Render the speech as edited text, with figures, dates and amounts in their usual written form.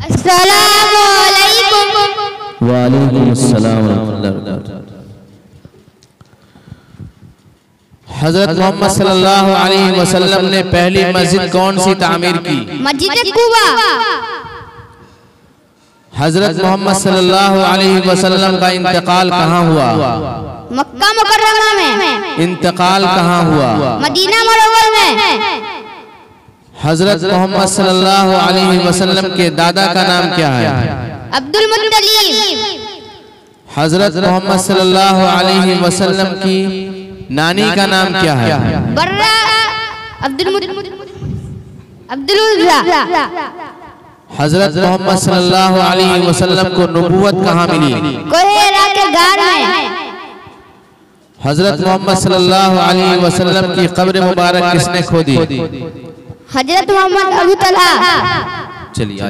अस्सलामु अलैकुम। वालेकुम अस्सलाम व रहमतुल्लाहि व बरकातुहू। हज़रत मोहम्मद सल्लल्लाहु अलैहि वसल्लम ने पहली मस्जिद कौन सी तामीर की? मस्जिद कुबा। हज़रत मोहम्मद सल्लल्लाहु अलैहि वसल्लम का इंतकाल कहाँ हुआ? मक्का मुकर्रमा में। इंतकाल कहाँ हुआ? मदीना मुनव्वर में। हज़रत मोहम्मद सल्लल्लाहु अलैहि वसल्लम के दादा का नाम क्या है? अब्दुल मुत्तलिब। हज़रत मोहम्मद सल्लल्लाहु अलैहि वसल्लम की नानी का नाम क्या है? बर्रा अब्दुल उज़्ज़ा। हज़रत मोहम्मद सल्लल्लाहु अलैहि वसल्लम को नबूवत कहाँ मिली? कोहेरा के गार में। हज़रत मोहम्मद सल्लल्लाहु अलैहि वसल्लम की कब्र मुबारक किसने खोदी? हज़रत मोहम्मद अबू तलहा। चलिए